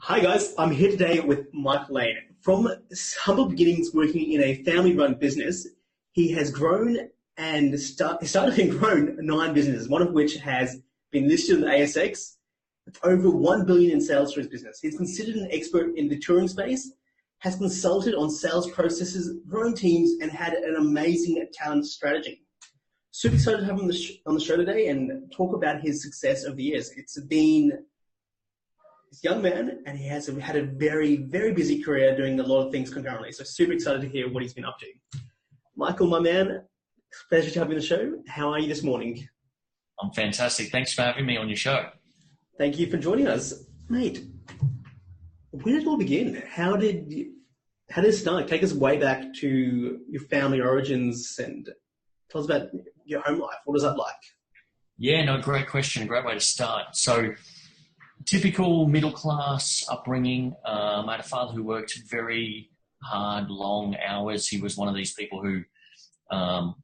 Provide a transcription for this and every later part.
Hi guys, I'm here today with Michael Lane. From humble beginnings working in a family-run business, he has grown and started and grown 9 businesses, one of which has been listed on the ASX with over 1 billion in sales for his business. He's considered an expert in the touring space, has consulted on sales processes, grown teams, and had an amazing talent strategy. Super excited to have him on the show today and talk about his success over the years. It's been this young man, and he has had a very, very busy career doing a lot of things concurrently. So super excited to hear what he's been up to. Michael, my man, pleasure to have you on the show. How are you this morning? I'm fantastic. Thanks for having me on your show. Thank you for joining us. Mate, where did it all begin? How did it start? Take us way back to your family origins and tell us about your home life. What was that like? Yeah, no, great question. A great way to start. So, typical middle-class upbringing. I had a father who worked very hard, long hours. He was one of these people who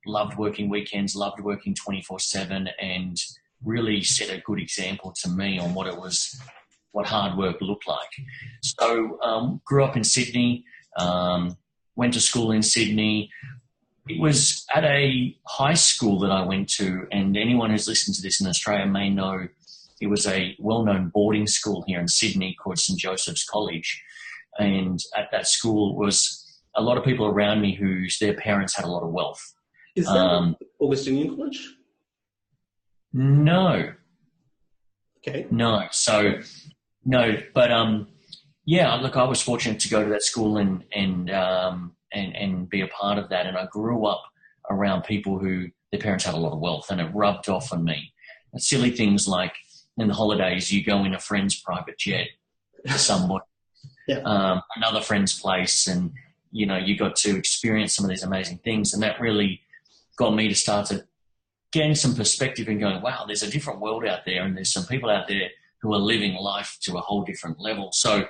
loved working weekends, loved working 24/7, and really set a good example to me on what hard work looked like. So, grew up in Sydney, went to school in Sydney. It was at a high school that I went to, and anyone who's listened to this in Australia may know it was a well-known boarding school here in Sydney called St. Joseph's College. And at that school was a lot of people around me their parents had a lot of wealth. Is that Augustinian College? No. Okay. No. So, no. But, yeah, look, I was fortunate to go to that school and be a part of that. And I grew up around people who their parents had a lot of wealth, and it rubbed off on me. And silly things like, in the holidays, you go in a friend's private jet to somebody, another friend's place, and, you got to experience some of these amazing things. And that really got me to start to gain some perspective and going, wow, there's a different world out there, and there's some people out there who are living life to a whole different level. So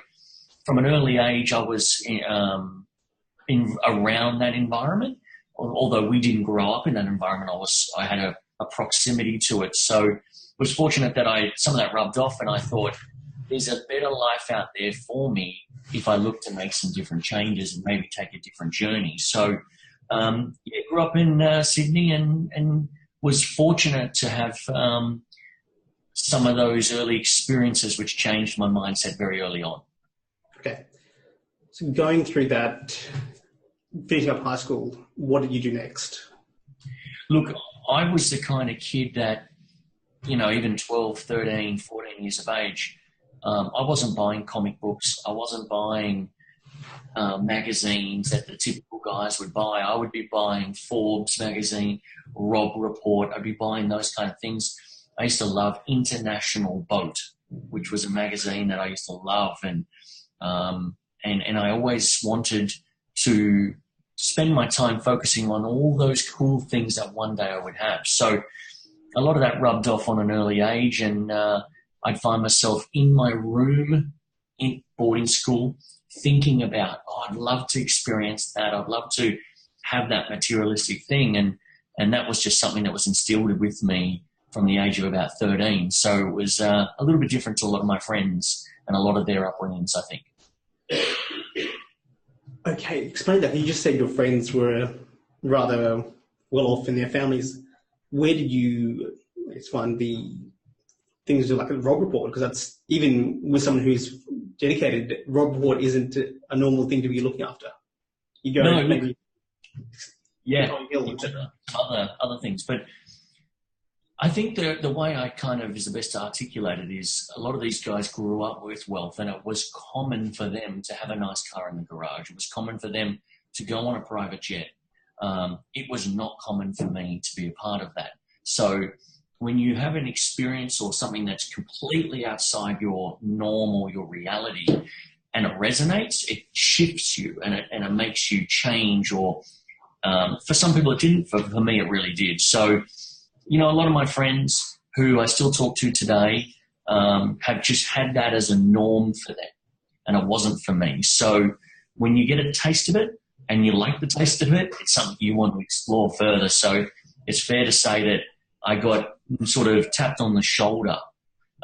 from an early age, I was in around that environment. Although we didn't grow up in that environment, I had a proximity to it. So was fortunate that some of that rubbed off, and I thought there's a better life out there for me if I look to make some different changes and maybe take a different journey. So, grew up in Sydney and was fortunate to have some of those early experiences which changed my mindset very early on. Okay. So going through that, finishing up high school, what did you do next? Look, I was the kind of kid that, even 12, 13, 14 years of age, I wasn't buying comic books. I wasn't buying magazines that the typical guys would buy. I would be buying Forbes magazine, Rob Report. I'd be buying those kind of things. I used to love International Boat, which was a magazine that I used to love. And I always wanted to spend my time focusing on all those cool things that one day I would have. So a lot of that rubbed off on an early age, and I'd find myself in my room in boarding school thinking about, I'd love to experience that. I'd love to have that materialistic thing. And that was just something that was instilled with me from the age of about 13. So it was a little bit different to a lot of my friends and a lot of their upbringings, I think. Okay, explain that. You just said your friends were rather well off in their families. Where did you find the things like a Rob Report? Because that's, even with someone who's dedicated, Rob Report isn't a normal thing to be looking after. You go maybe other things. But I think the way I kind of is the best to articulate it is a lot of these guys grew up with wealth, and it was common for them to have a nice car in the garage. It was common for them to go on a private jet. It was not common for me to be a part of that. So when you have an experience or something that's completely outside your norm or your reality, and it resonates, it shifts you and it makes you change. Or for some people it didn't. For me, it really did. So, a lot of my friends who I still talk to today have just had that as a norm for them, and it wasn't for me. So when you get a taste of it, and you like the taste of it, it's something you want to explore further. So it's fair to say that I got sort of tapped on the shoulder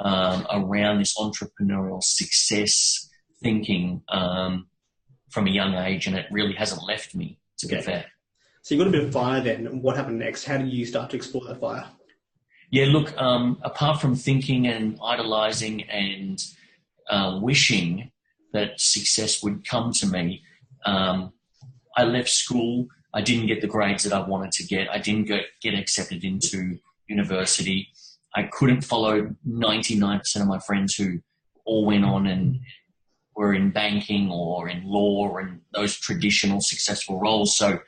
around this entrepreneurial success thinking from a young age, and it really hasn't left me, to be fair. So you got a bit of fire then. What happened next? How did you start to explore that fire? Yeah, look, apart from thinking and idolizing and wishing that success would come to me, I left school. I didn't get the grades that I wanted to get. I didn't get accepted into university. I couldn't follow 99% of my friends who all went on and were in banking or in law or in those traditional successful roles. So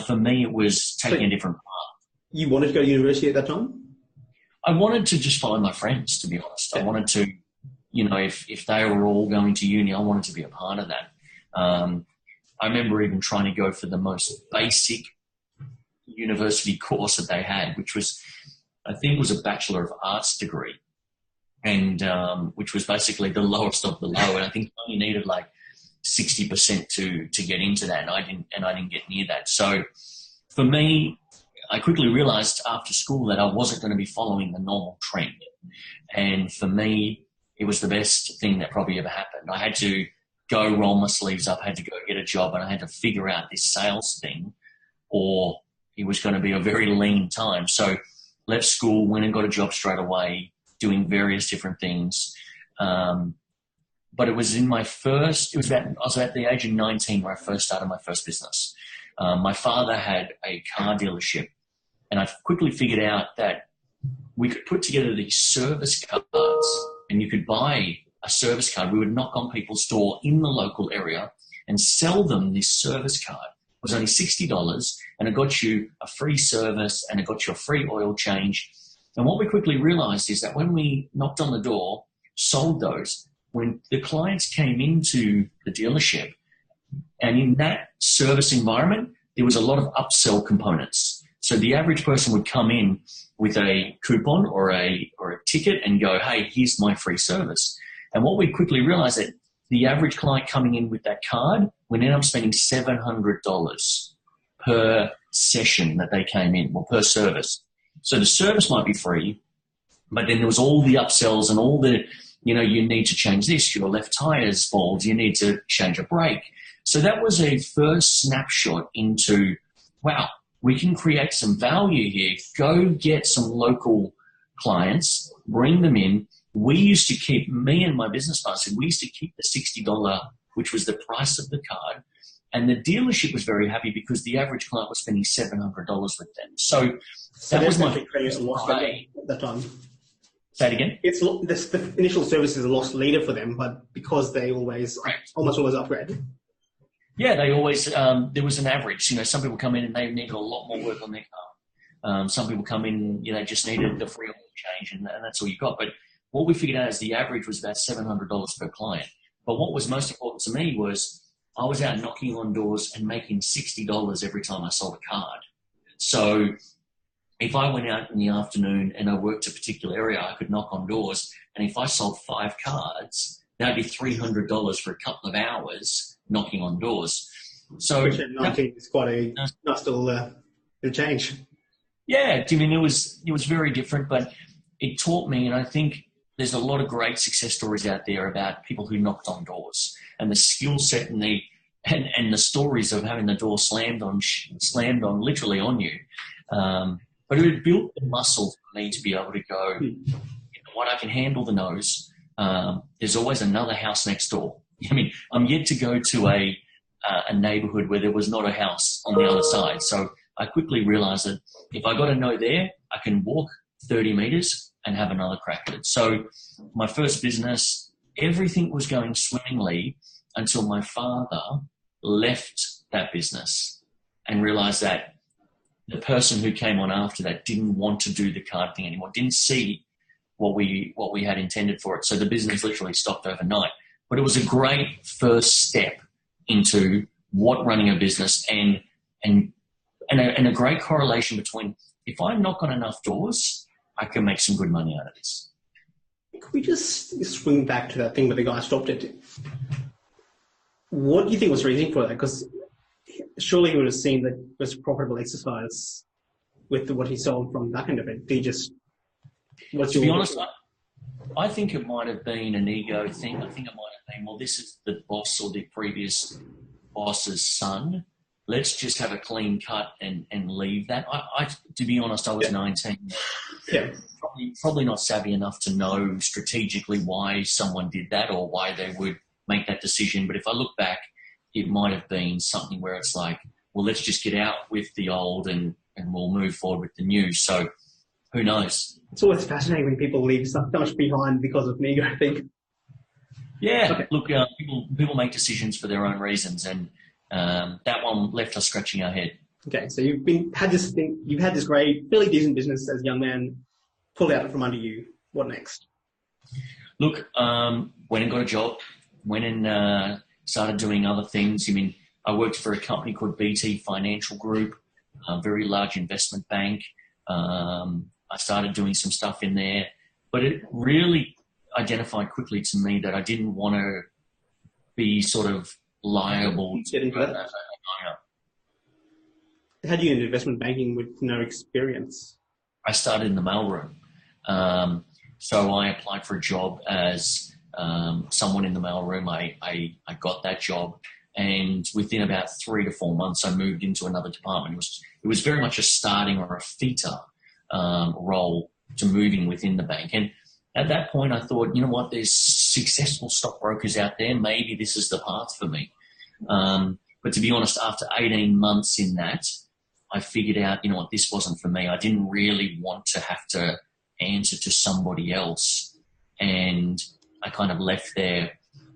for me, it was taking a different path. You wanted to go to university at that time? I wanted to just follow my friends, to be honest. I wanted to, if they were all going to uni, I wanted to be a part of that. I remember even trying to go for the most basic university course that they had, which was, I think it was a Bachelor of Arts degree, and which was basically the lowest of the low. And I think I only needed like 60% to get into that, and I didn't get near that. So for me, I quickly realized after school that I wasn't going to be following the normal trend. And for me, it was the best thing that probably ever happened. I had to go roll my sleeves up, had to go get a job, and I had to figure out this sales thing, or it was going to be a very lean time. So left school, went and got a job straight away, doing various different things. But it was I was at the age of 19 where I first started my first business. My father had a car dealership, and I quickly figured out that we could put together these service cards, and you could buy a service card. We would knock on people's door in the local area and sell them this service card. It was only $60, and it got you a free service and it got you a free oil change. And what we quickly realized is that when we knocked on the door, sold those, when the clients came into the dealership, and in that service environment, there was a lot of upsell components. So the average person would come in with a coupon or a ticket and go, hey, here's my free service. And what we quickly realized that the average client coming in with that card would end up spending $700 per session that they came in, or per service. So the service might be free, but then there was all the upsells and all the, you need to change this, your left tire's bald, you need to change a brake. So that was a first snapshot into, wow, we can create some value here. Go get some local clients, bring them in. We used to keep, me and my business partner, we used to keep the $60, which was the price of the card. And the dealership was very happy because the average client was spending $700 with them. So that was my loss at that time. Say it again? It's the initial service is a lost leader for them, but because they almost always upgrade. Yeah, they always, there was an average. Some people come in and they needed a lot more work on their car. Some people come in, just needed the free oil change, and that's all you got. But what we figured out is the average was about $700 per client. But what was most important to me was I was out knocking on doors and making $60 every time I sold a card. So if I went out in the afternoon and I worked a particular area, I could knock on doors. And if I sold 5 cards, that'd be $300 for a couple of hours knocking on doors. So which at 19 is quite a nice little change. Yeah, I mean, it was very different, but it taught me, and I think there's a lot of great success stories out there about people who knocked on doors and the skill set and the stories of having the door slammed on literally on you. But it built the muscle for me to be able to go, what, I can handle the no's. There's always another house next door. I mean, I'm yet to go to a neighborhood where there was not a house on the other side. So I quickly realized that if I got a no there, I can walk 30 meters and have another crack at it. So my first business, everything was going swimmingly until my father left that business and realized that the person who came on after that didn't want to do the card thing anymore, didn't see what we had intended for it. So the business literally stopped overnight. But it was a great first step into what running a business and a great correlation between, if I knock on enough doors, I can make some good money out of this. Could we just swing back to that thing where the guy stopped it? What do you think was the reason for that? Because surely he would have seen that it was a profitable exercise with what he sold from the back end of it. He just... To be honest, I think it might have been an ego thing. I think it might have been, well, this is the boss or the previous boss's son. Let's just have a clean cut and leave that. To be honest, I was 19. Yeah. Probably not savvy enough to know strategically why someone did that or why they would make that decision. But if I look back, it might have been something where it's like, well, let's just get out with the old and we'll move forward with the new. So who knows? It's always fascinating when people leave so much behind because of ego, I think. Yeah, okay. Look, people make decisions for their own reasons, and that one left us scratching our head. Okay, so you've had this great, fairly decent business as a young man, pulled out from under you. What next? Look, went and got a job, went and started doing other things. I mean, I worked for a company called BT Financial Group, a very large investment bank. I started doing some stuff in there, but it really identified quickly to me that I didn't want to be sort of liable to that. How do you get into investment banking with no experience? I started in the mailroom. So I applied for a job as someone in the mailroom. I got that job, and within about 3 to 4 months, I moved into another department. It was very much a starting or a feeder role to moving within the bank. And at that point, I thought, you know what, there's successful stockbrokers out there. Maybe this is the path for me. But to be honest, after 18 months in that, I figured out, you know what, this wasn't for me. I didn't really want to have to answer to somebody else. And I kind of left there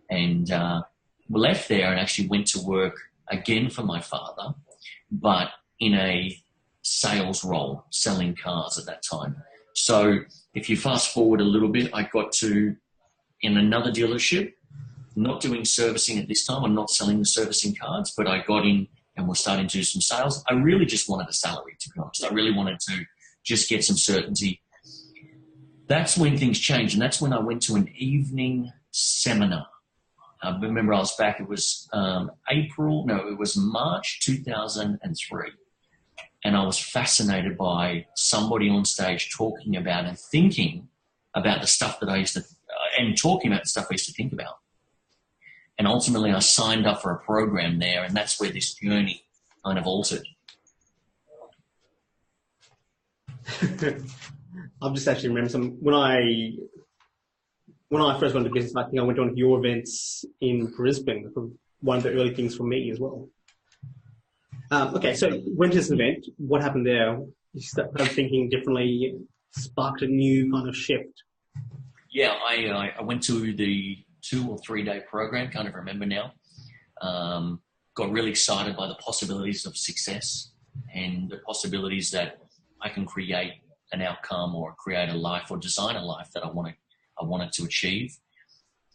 and actually went to work again for my father, but in a sales role, selling cars at that time. So if you fast forward a little bit, I got to, in another dealership, not doing servicing at this time. I'm not selling the servicing cards, but I got in and was starting to do some sales. I really just wanted a salary, to be honest. I really wanted to just get some certainty. That's when things changed, and that's when I went to an evening seminar. I remember I was back, it was March 2003. And I was fascinated by somebody on stage talking about and thinking about the stuff that I used to, and talking about the stuff I used to think about. And ultimately I signed up for a program there, and that's where this journey kind of altered. I've just actually remembered when I first went to business, I think I went to one of your events in Brisbane, one of the early things for me as well. Okay, so went to this event. What happened there? You started thinking differently, sparked a new kind of shift. Yeah, I went to the 2 or 3 day program, can't even remember now. Got really excited by the possibilities of success and the possibilities that I can create an outcome or create a life or design a life that I wanted to achieve.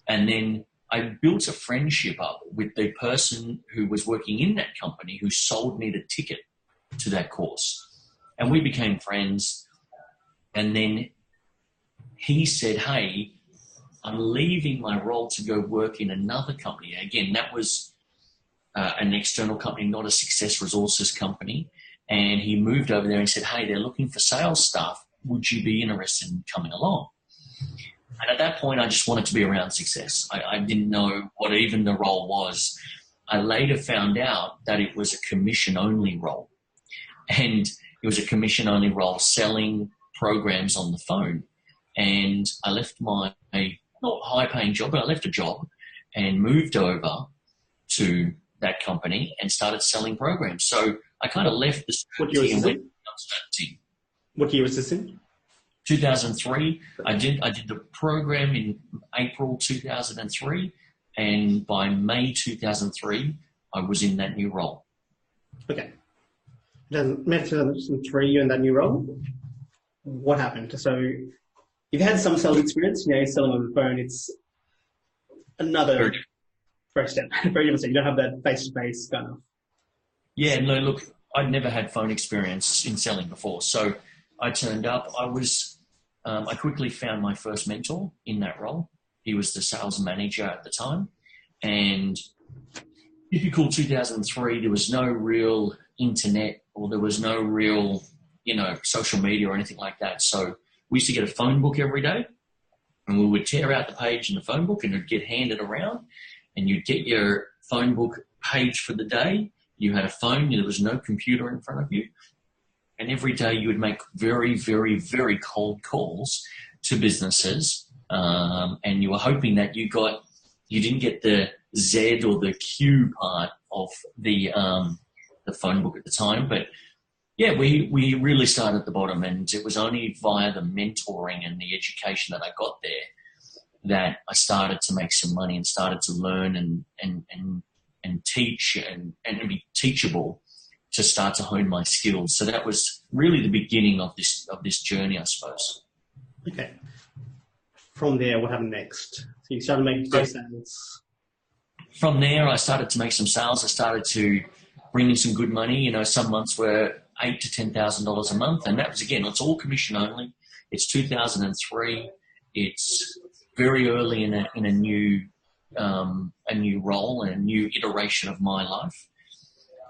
And then I built a friendship up with the person who was working in that company who sold me the ticket to that course. And we became friends. And then he said, hey, I'm leaving my role to go work in another company. Again, that was an external company, not a Success Resources company. And he moved over there and said, hey, they're looking for sales staff. Would you be interested in coming along? And at that point, I just wanted to be around success. I didn't know what even the role was. I later found out that it was a commission-only role. And it was a commission-only role selling programs on the phone. And I left my not high-paying job, but I left a job and moved over to that company and started selling programs. So I kind of left the certainty and went uncertainty. What year was this in? 2003. I did the program in April 2003, and by May 2003, I was in that new role. Okay. May 2003, you're in that new role. What happened? So you've had some sales experience. You're selling on the phone. It's another first step. Very different. You don't have that face-to-face kind of. Yeah. No. Look, I'd never had phone experience in selling before, so I turned up. I quickly found my first mentor in that role. He was the sales manager at the time. And typical 2003, there was no real internet or there was no real, social media or anything like that. So we used to get a phone book every day And we would tear out the page in the phone book and it'd get handed around, and you'd get your phone book page for the day. You had a phone, there was no computer in front of you. And every day you would make very, very, very cold calls to businesses. And you were hoping that you didn't get the Z or the Q part of the phone book at the time. But yeah, we really started at the bottom, and it was only via the mentoring and the education that I got there that I started to make some money and started to learn and teach and be teachable to start to hone my skills. So that was really the beginning of this journey, I suppose. Okay. From there, what happened next? So you started making sales. From there, I started to make some sales. I started to bring in some good money. You know, some months were $8,000 to $10,000 a month, and that was, again, it's all commission only. It's 2003. It's very early in a new role and a new iteration of my life.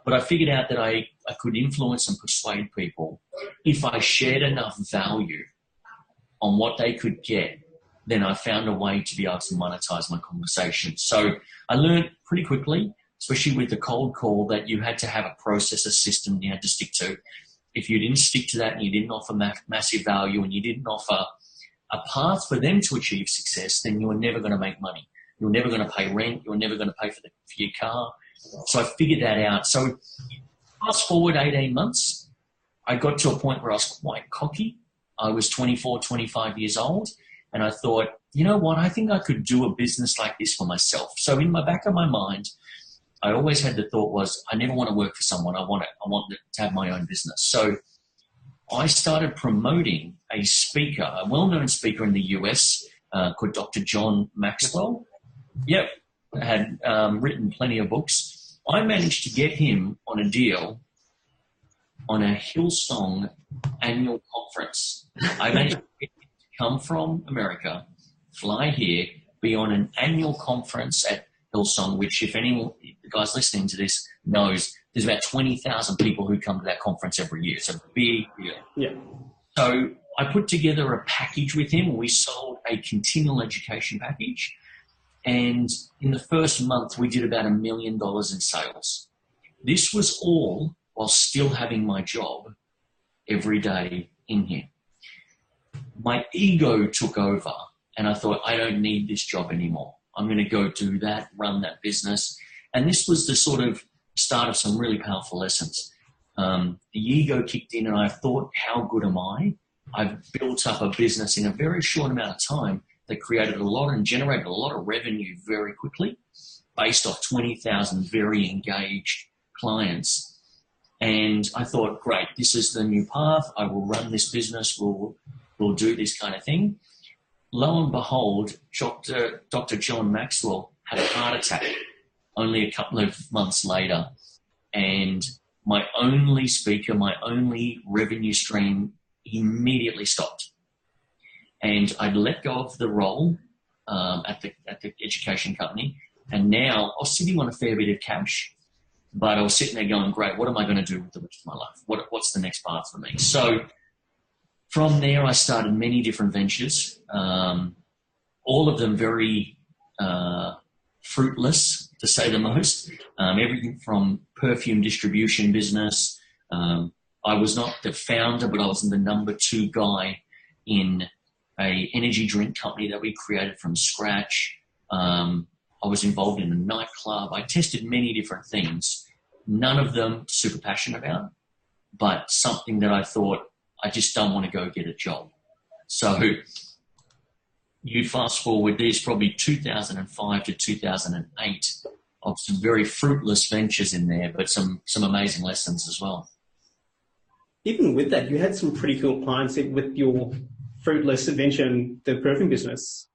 But I figured out that I could influence and persuade people if I shared enough value on what they could get. Then I found a way to be able to monetize my conversation. So I learned pretty quickly, especially with the cold call, that you had to have a process, a system you had to stick to. If you didn't stick to that and you didn't offer massive value and you didn't offer a path for them to achieve success, then you were never going to make money. You were never going to pay rent. You were never going to pay for your car. So I figured that out. So fast forward 18 months, I got to a point where I was quite cocky. I was 24, 25 years old. And I thought, you know what, I think I could do a business like this for myself. So in the back of my mind, I always had the thought was, I never want to work for someone. I want to have my own business. So I started promoting a speaker, a well-known speaker in the US called Dr. John Maxwell. Yep, had written plenty of books. I managed to get him on a deal on a Hillsong annual conference. I managed to get him to come from America, fly here, be on an annual conference at Hillsong, which if anyone, the guys listening to this knows, there's about 20,000 people who come to that conference every year. It's a big deal. Yeah. So I put together a package with him. We sold a continual education package. And in the first month, we did about $1 million in sales. This was all while still having my job every day in here. My ego took over, and I thought, I don't need this job anymore. I'm going to go do that, run that business. And this was the sort of start of some really powerful lessons. The ego kicked in, and I thought, how good am I? I've built up a business in a very short amount of time that created a lot and generated a lot of revenue very quickly based off 20,000 very engaged clients. And I thought, great, this is the new path. I will run this business. We'll do this kind of thing. Lo and behold, Dr. John Maxwell had a heart attack only a couple of months later. And my only speaker, my only revenue stream immediately stopped. And I'd let go of the role at the education company. And now I was sitting on a fair bit of cash, but I was sitting there going, great, what am I going to do with the rest of my life? What's the next path for me? So from there, I started many different ventures, all of them very fruitless, to say the most. Everything from perfume distribution business. I was not the founder, but I was the number 2 guy in a energy drink company that we created from scratch. I was involved in a nightclub. I tested many different things, none of them super passionate about, but something that I thought, I just don't want to go get a job. So you fast forward, there's probably 2005 to 2008 of some very fruitless ventures in there, but some amazing lessons as well. Even with that, you had some pretty cool clients with your fruitless venture in the perfume business.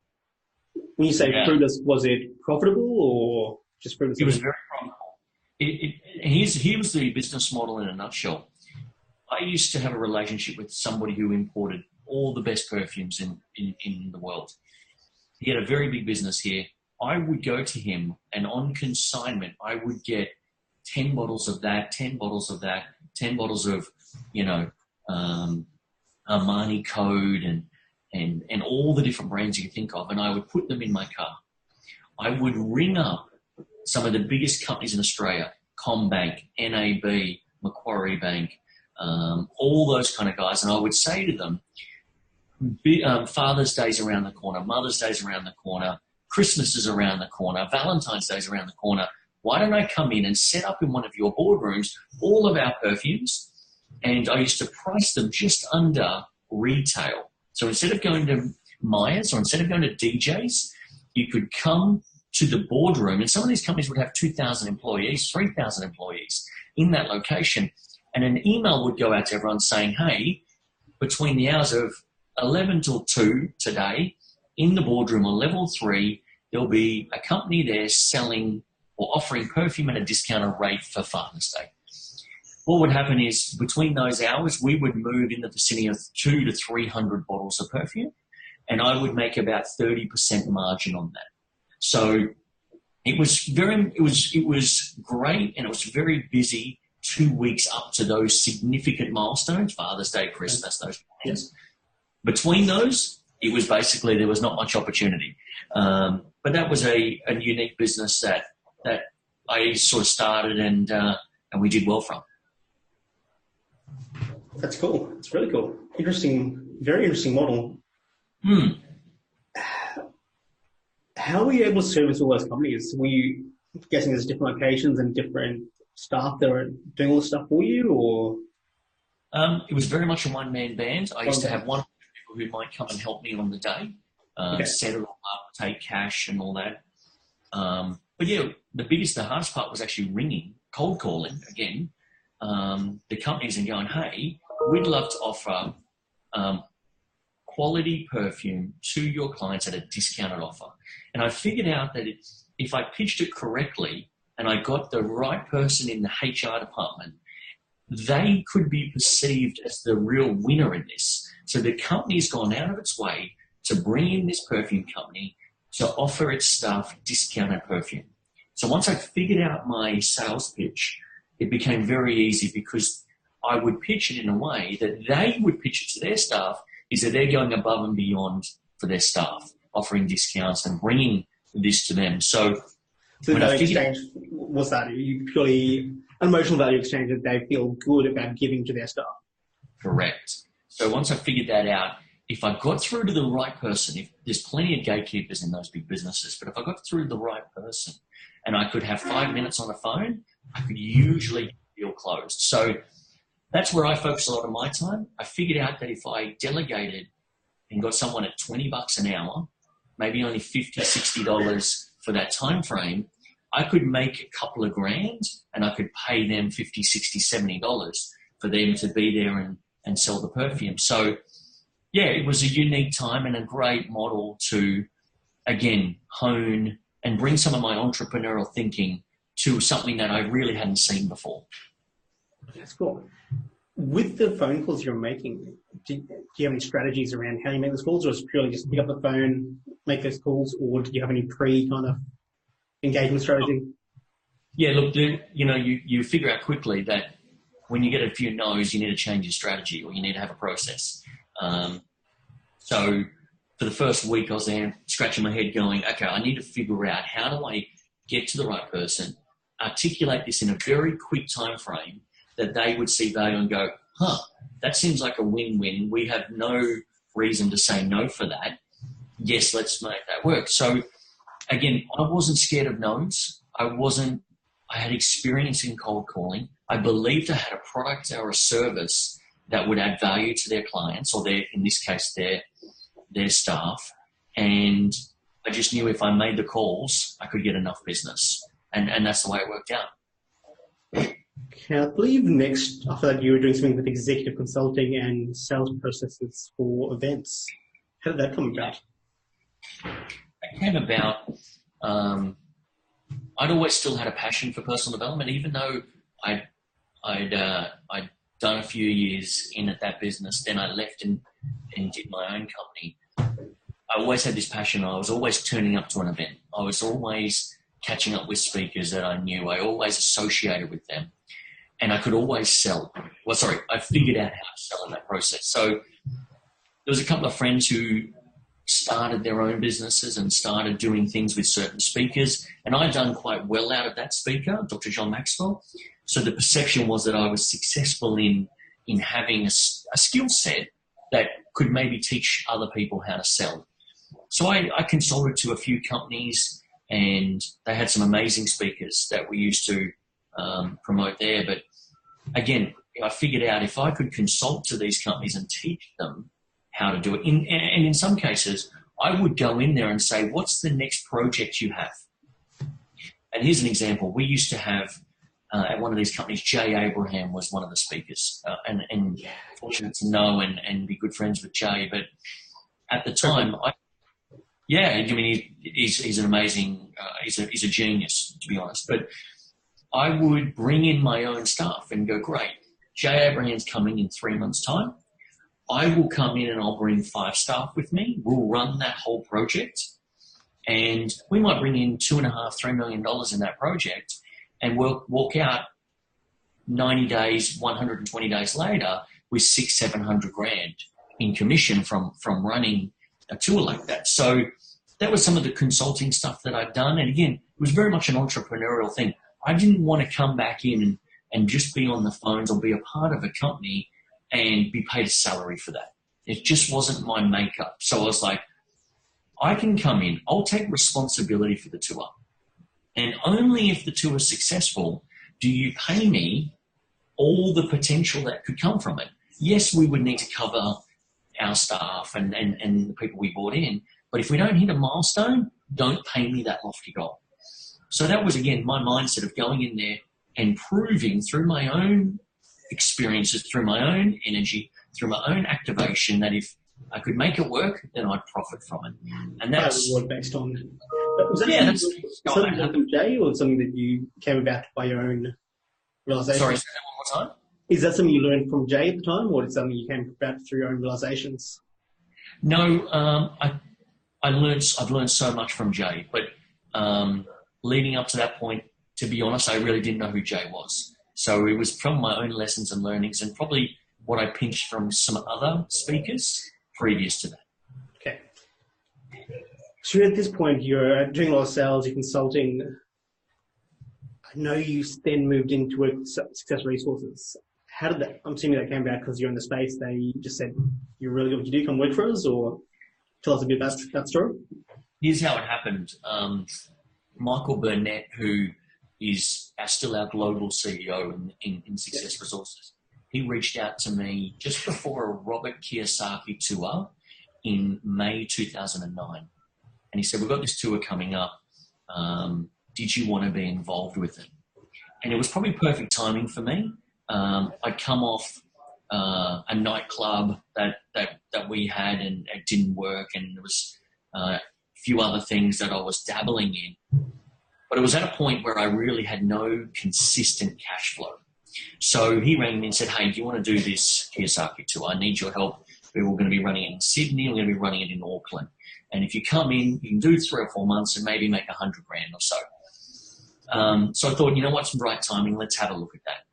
When you say fruitless, was it profitable or just fruitless? It was very profitable. Here was the business model in a nutshell. I used to have a relationship with somebody who imported all the best perfumes in the world. He had a very big business here. I would go to him, and on consignment, I would get 10 bottles of that, 10 bottles of that, 10 bottles of, Armani Code and all the different brands you think of, and I would put them in my car. I would ring up some of the biggest companies in Australia, CommBank, NAB, Macquarie Bank, all those kind of guys, and I would say to them, Father's Day's around the corner, Mother's Day's around the corner, Christmas is around the corner, Valentine's Day's around the corner. Why don't I come in and set up in one of your boardrooms all of our perfumes? And I used to price them just under retail. So instead of going to Myers or instead of going to DJ's, you could come to the boardroom, and some of these companies would have 2,000 employees, 3,000 employees in that location. And an email would go out to everyone saying, hey, between the hours of 11 till 2 today, in the boardroom on level 3, there'll be a company there selling or offering perfume at a discounted rate for Father's Day. What would happen is between those hours, we would move in the vicinity of 200 to 300 bottles of perfume, and I would make about 30% margin on that. So it was great, and it was very busy 2 weeks up to those significant milestones, Father's Day, Christmas, those things. Between those, it was basically, there was not much opportunity. But that was a unique business that I sort of started and we did well from. That's cool. It's really cool. Interesting, very interesting model. How were you able to service all those companies? Were you guessing there's different locations and different staff that were doing all the stuff for you, or? It was very much a one-man band. I used to have one people who might come and help me on the day, set it all up, take cash and all that. But yeah, the hardest part was actually ringing, cold calling again, the companies and going, hey, we'd love to offer quality perfume to your clients at a discounted offer. And I figured out that if I pitched it correctly and I got the right person in the HR department, they could be perceived as the real winner in this. So the company's gone out of its way to bring in this perfume company to offer its staff discounted perfume. So once I figured out my sales pitch, it became very easy because I would pitch it in a way that they would pitch it to their staff, is that they're going above and beyond for their staff, offering discounts and bringing this to them. So when the exchange, was that you purely an emotional value exchange that they feel good about giving to their staff? Correct. So once I figured that out, if I got through to the right person, if there's plenty of gatekeepers in those big businesses, but if I got through to the right person and I could have 5 minutes on the phone, I could usually get the deal closed. So that's where I focus a lot of my time. I figured out that if I delegated and got someone at $20 an hour, maybe only $50, $60 for that time frame, I could make a couple of grand and I could pay them $50, $60, $70 for them to be there and sell the perfume. So yeah, it was a unique time and a great model to, again, hone and bring some of my entrepreneurial thinking to something that I really hadn't seen before. That's cool. With the phone calls you're making, do you have any strategies around how you make those calls, or is it purely just pick up the phone, make those calls, or do you have any kind of engagement strategy? Yeah, look, you figure out quickly that when you get a few no's, you need to change your strategy or you need to have a process. So for the first week, I was there scratching my head going, okay, I need to figure out how do I get to the right person, articulate this in a very quick time frame that they would see value and go, that seems like a win-win. We have no reason to say no for that. Yes, let's make that work. So again, I wasn't scared of no's. I had experience in cold calling. I believed I had a product or a service that would add value to their clients, or in this case, their staff. And I just knew if I made the calls, I could get enough business. And that's the way it worked out. I believe next, after that, you were doing something with executive consulting and sales processes for events. How did that come about? It came about, I'd always still had a passion for personal development, even though I'd done a few years in at that business. Then I left and did my own company. I always had this passion. I was always turning up to an event. I was always catching up with speakers that I knew. I always associated with them. And I could always sell. I figured out how to sell in that process. So was a couple of friends who started their own businesses and started doing things with certain speakers. And I'd done quite well out of that speaker, Dr. John Maxwell. So the perception was that I was successful in having a skill set that could maybe teach other people how to sell. So I consulted to a few companies, and they had some amazing speakers that we used to promote there. But again, I figured out if I could consult to these companies and teach them how to do it, and in some cases, I would go in there and say, what's the next project you have? And here's an example. We used to have, at one of these companies, Jay Abraham was one of the speakers, and fortunate to know and be good friends with Jay. But at the time, he's an amazing, he's a genius, to be honest. But I would bring in my own staff and go, great, Jay Abraham's coming in 3 months' time. I will come in and I'll bring 5 staff with me. We'll run that whole project, and we might bring in $2.5–3 million in that project, and we'll walk out 90 days, 120 days later with $600–700 in commission from running a tour like that. So that was some of the consulting stuff that I've done. And again, it was very much an entrepreneurial thing. I didn't want to come back in and just be on the phones or be a part of a company and be paid a salary for that. It just wasn't my makeup. So I was like, I can come in, I'll take responsibility for the tour. And only if the tour is successful do you pay me all the potential that could come from it. Yes, we would need to cover our staff and the people we brought in, but if we don't hit a milestone, don't pay me that lofty goal. So that was, again, my mindset of going in there and proving through my own experiences, through my own energy, through my own activation, that if I could make it work, then I'd profit from it. And that's based on. Was that something from Jay, or something that you came about by your own realization? Sorry, say that one more time. Is that something you learned from Jay at the time, or is it something you came about through your own realizations? No, I've learned so much from Jay, but leading up to that point, to be honest, I really didn't know who Jay was. So it was from my own lessons and learnings, and probably what I pinched from some other speakers previous to that. Okay. So at this point, you're doing a lot of sales, you're consulting. I know you then moved into work with Success Resources. How did that? I'm assuming that came about because you're in the space. They just said, "You're really good at what you do. Come work for us," or tell us a bit about that story. Here's how it happened. Michael Burnett, who is still our global CEO in Success Resources, he reached out to me just before a Robert Kiyosaki tour in May 2009. And he said, we've got this tour coming up. Did you want to be involved with it? And it was probably perfect timing for me. I'd come off a nightclub that we had, and it didn't work. And there was a few other things that I was dabbling in. But it was at a point where I really had no consistent cash flow. So he rang me and said, hey, do you want to do this Kiyosaki tour? I need your help. We're going to be running it in Sydney. We're going to be running it in Auckland. And if you come in, you can do 3 or 4 months and maybe make $100,000 or so. So I thought, you know what's the right timing? Let's have a look at that.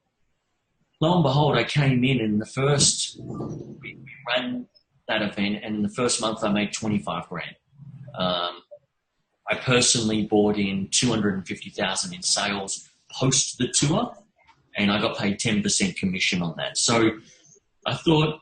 Lo and behold, I came in, and we ran that event, and in the first month I made $25,000. I personally bought in $250,000 in sales post the tour, and I got paid 10% commission on that. So I thought,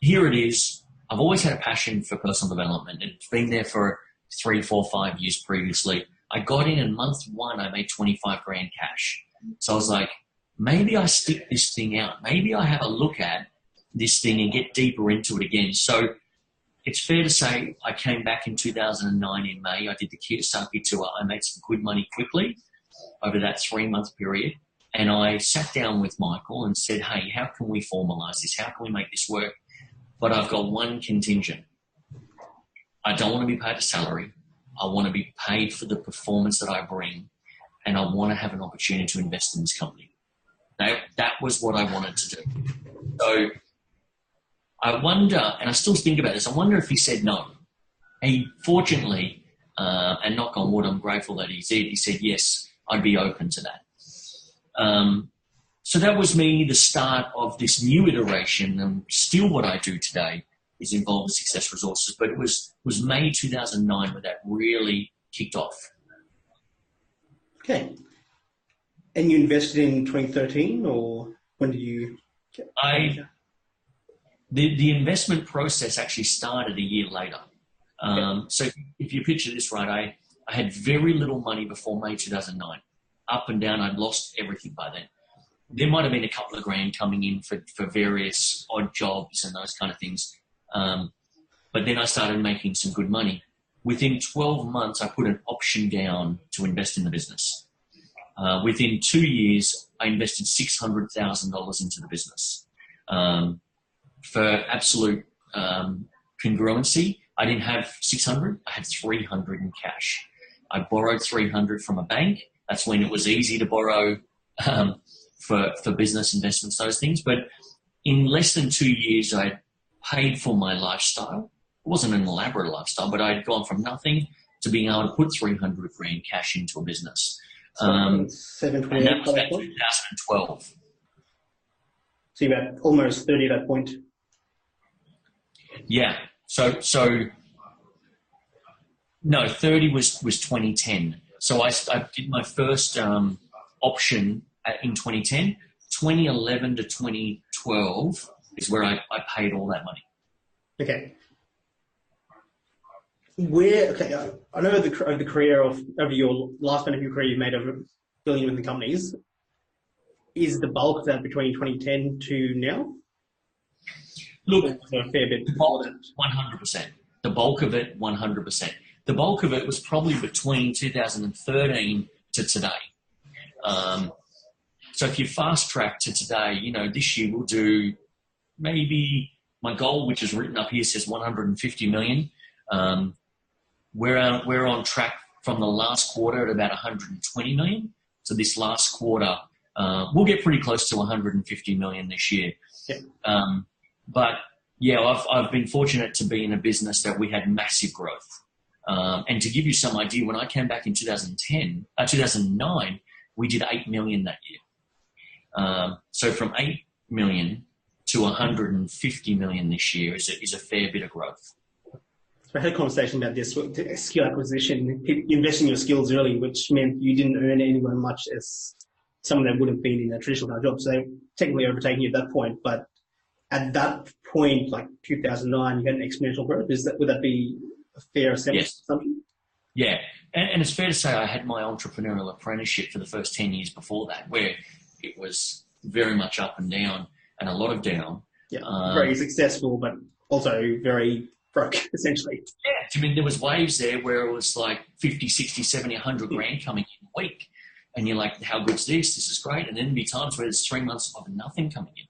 here it is. I've always had a passion for personal development. It's been there for 3, 4, 5 years previously. I got in month 1, I made $25,000 cash. So I was like, maybe I stick this thing out. Maybe I have a look at this thing and get deeper into it again. So it's fair to say I came back in 2009 in May. I did the Kiyosaki tour. I made some good money quickly over that 3-month period. And I sat down with Michael and said, hey, how can we formalize this? How can we make this work? But I've got one contingent. I don't want to be paid a salary. I want to be paid for the performance that I bring. And I want to have an opportunity to invest in this company. That was what I wanted to do. So I wonder, and I still think about this, I wonder if he said no. He fortunately, and knock on wood, I'm grateful that he did. He said, yes, I'd be open to that. So that was me, the start of this new iteration, and still what I do today is involved with Success Resources, but it was May 2009 where that really kicked off. Okay. And you invested in 2013, or when did you? The investment process actually started a year later. So if you picture this right, I had very little money before May 2009. Up and down, I'd lost everything by then. There might have been a couple of grand coming in for various odd jobs and those kind of things. But then I started making some good money. Within 12 months, I put an option down to invest in the business. Within 2 years, I invested $600,000 into the business. For absolute congruency, I didn't have 600, I had 300 in cash. I borrowed 300 from a bank. That's when it was easy to borrow for business investments, those things. But in less than 2 years, I paid for my lifestyle. It wasn't an elaborate lifestyle, but I'd gone from nothing to being able to put 300 grand cash into a business. And that was about 2012. So you're about almost 30 at that point. Yeah. So no, 30 was 2010. So I did my first option in 2010. 2011 to 2012 is where I paid all that money. Okay. I know the career over your last part of your career you've made over $1 billion with the companies. Is the bulk of that between 2010 to now? Look, a fair bit. The bulk, 100%. The bulk of it, 100%. The bulk of it was probably between 2013 to today. So if you fast track to today, this year we'll do maybe my goal, which is written up here, says 150 million. We're on track from the last quarter at about 120 million. So this last quarter, we'll get pretty close to 150 million this year. Yeah. But yeah, I've been fortunate to be in a business that we had massive growth. And to give you some idea, when I came back in 2009, we did 8 million that year. So from 8 million to 150 million this year is a fair bit of growth. So I had a conversation about this skill acquisition. You invest in your skills early, which meant you didn't earn anywhere much as someone that would have been in a traditional job. So technically overtaking you at that point, but at that point, like 2009, you had an exponential growth. Would that be a fair assumption? Yeah, and it's fair to say I had my entrepreneurial apprenticeship for the first 10 years before that, where it was very much up and down and a lot of down. Yeah, very successful, but also very broke, essentially. Yeah, I mean, there was waves there where it was like 50, 60, 70, 100 grand coming in a week. And you're like, how good's this? This is great. And then there'd be times where there's 3 months of nothing coming in.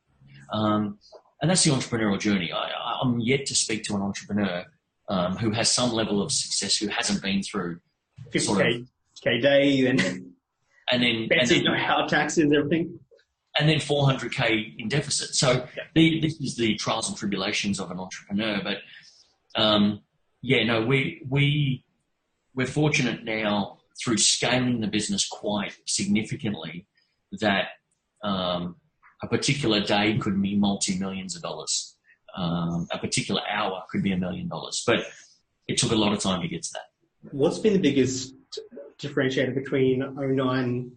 And that's the entrepreneurial journey. I'm yet to speak to an entrepreneur who has some level of success, who hasn't been through 50K day, then how taxes, everything. And then 400K in deficit. So this is the trials and tribulations of an entrepreneur. But we're fortunate now through scaling the business quite significantly that a particular day could be multi-millions of dollars. A particular hour could be $1 million. But it took a lot of time to get to that. What's been the biggest differentiator between 2009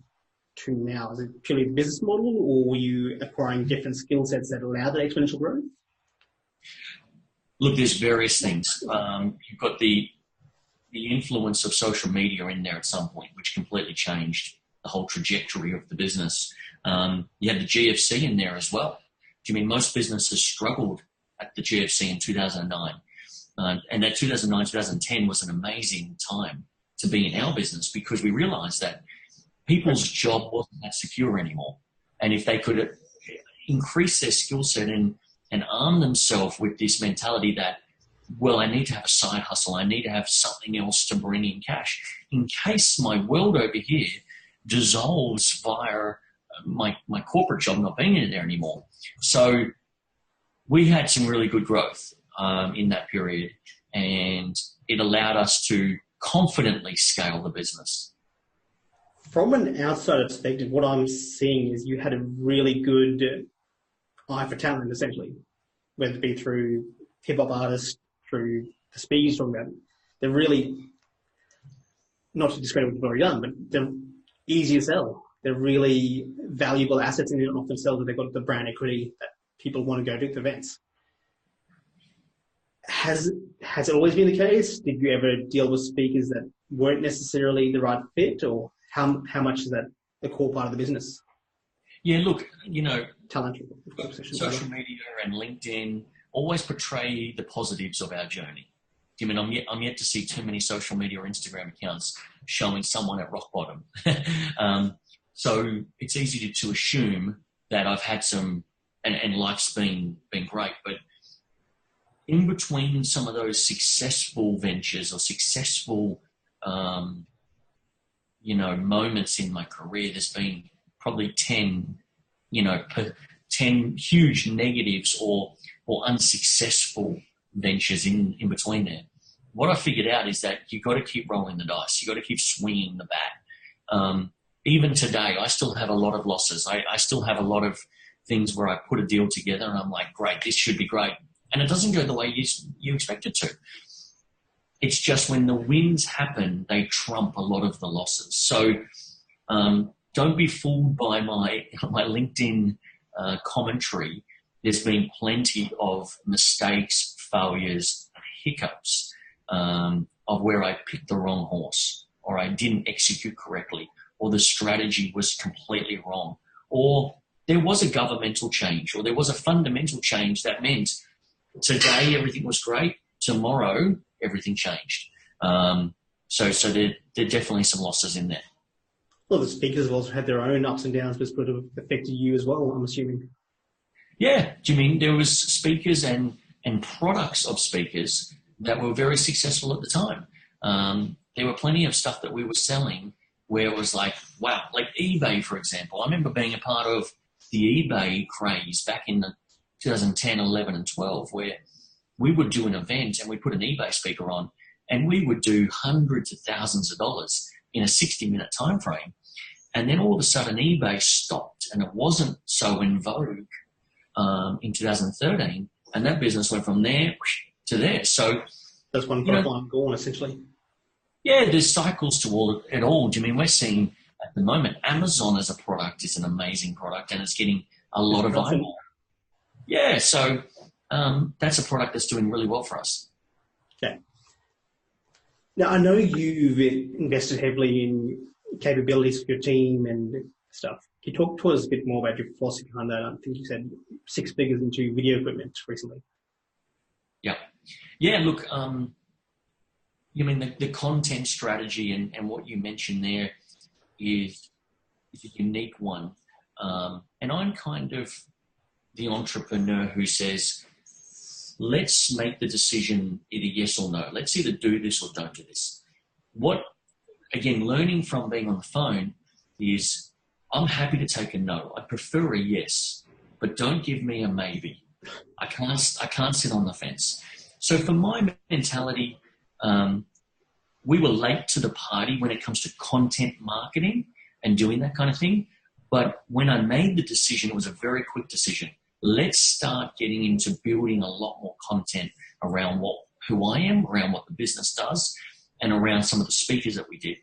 to now? Is it purely the business model, or were you acquiring different skill sets that allow that exponential growth? Look, there's various things. You've got the influence of social media in there at some point, which completely changed the whole trajectory of the business. You had the GFC in there as well. Do you mean most businesses struggled at the GFC in 2009? And that 2009, 2010 was an amazing time to be in our business because we realized that people's job wasn't that secure anymore. And if they could increase their skill set and arm themselves with this mentality that, well, I need to have a side hustle, I need to have something else to bring in cash in case my world over here dissolves via my corporate job not being in there anymore. So we had some really good growth in that period, and it allowed us to confidently scale the business. From an outsider perspective, what I'm seeing is you had a really good eye for talent, essentially, whether it be through hip-hop artists, through the speakers talking about, they're really, not to discredit what they've already done, but they're easy to sell. They're really valuable assets in and of themselves, that they've got the brand equity that people want to go to events. Has it always been the case? Did you ever deal with speakers that weren't necessarily the right fit, or how much is that a core part of the business? Yeah, look, Talent, social media and LinkedIn always portray the positives of our journey. I mean, I'm yet to see too many social media or Instagram accounts showing someone at rock bottom. So it's easy to assume that I've had some, and life's been great, but in between some of those successful ventures or successful, moments in my career, there's been probably 10 huge negatives or unsuccessful ventures in between there. What I figured out is that you've got to keep rolling the dice. You've got to keep swinging the bat. Even today, I still have a lot of losses. I still have a lot of things where I put a deal together and I'm like, great, this should be great. And it doesn't go the way you expect it to. It's just when the wins happen, they trump a lot of the losses. So don't be fooled by my LinkedIn commentary. There's been plenty of mistakes, failures, hiccups of where I picked the wrong horse, or I didn't execute correctly, or the strategy was completely wrong, or there was a governmental change, or there was a fundamental change that meant today everything was great, tomorrow everything changed. So there are definitely some losses in there. Well, the speakers have also had their own ups and downs, but would have affected you as well, I'm assuming. Yeah, do you mean there was speakers and products of speakers that were very successful at the time? There were plenty of stuff that we were selling where it was like, wow, like eBay, for example. I remember being a part of the eBay craze back in the 2010, 11 and 12, where we would do an event and we'd put an eBay speaker on and we would do hundreds of thousands of dollars in a 60-minute time frame. And then all of a sudden eBay stopped and it wasn't so in vogue in 2013. And that business went from there to there. So that's one pipeline gone, essentially. Yeah, there's cycles to it all. Do you mean we're seeing at the moment Amazon as a product is an amazing product and it's getting a lot of eyeball. Yeah, so that's a product that's doing really well for us. Okay. Now, I know you've invested heavily in capabilities for your team and stuff. Can you talk to us a bit more about your philosophy behind that? I think you said 6 figures into video equipment recently. Yeah. Yeah, look, you mean the content strategy and what you mentioned there is a unique one. And I'm kind of the entrepreneur who says, let's make the decision either yes or no. Let's either do this or don't do this. Again, learning from being on the phone is I'm happy to take a no. I prefer a yes, but don't give me a maybe. I can't sit on the fence. So for my mentality, we were late to the party when it comes to content marketing and doing that kind of thing. But when I made the decision, it was a very quick decision. Let's start getting into building a lot more content around who I am, around what the business does, and around some of the speakers that we did.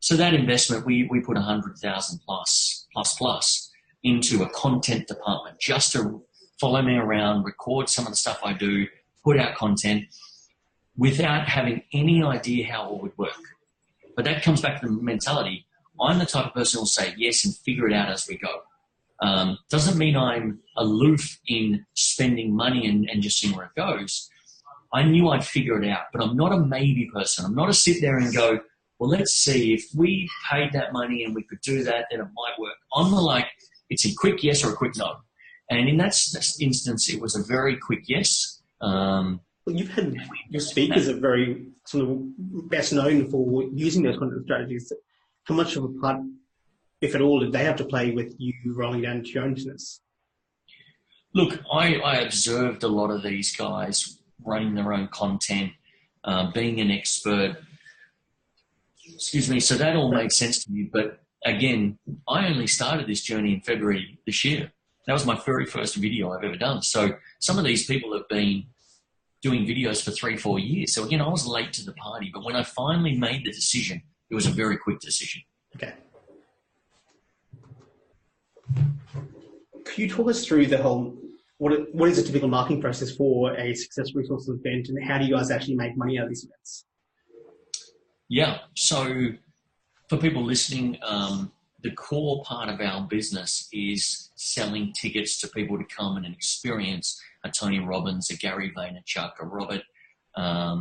So that investment, we put 100,000 plus into a content department just to follow me around, record some of the stuff I do, put out content without having any idea how it would work. But that comes back to the mentality. I'm the type of person who will say yes and figure it out as we go. Doesn't mean I'm aloof in spending money and just seeing where it goes. I knew I'd figure it out, but I'm not a maybe person. I'm not a sit there and go, well, let's see, if we paid that money and we could do that, then it might work. I'm like, it's a quick yes or a quick no. And in that instance, it was a very quick yes. Well, you've had your speakers are very sort of best known for using those content strategies. How much of a part, if at all, did they have to play with you rolling down to your own business? Look, I observed a lot of these guys running their own content, being an expert. Excuse me. So that all made sense to me. But again, I only started this journey in February this year. That was my very first video I've ever done. So some of these people have been doing videos for 3-4 years. So again, I was late to the party, but when I finally made the decision, it was a very quick decision. Okay. Could you talk us through the whole, what is a typical marketing process for a success resources event, and how do you guys actually make money out of these events? Yeah. So for people listening, the core part of our business is selling tickets to people to come and experience a Tony Robbins, a Gary Vaynerchuk, a Robert, a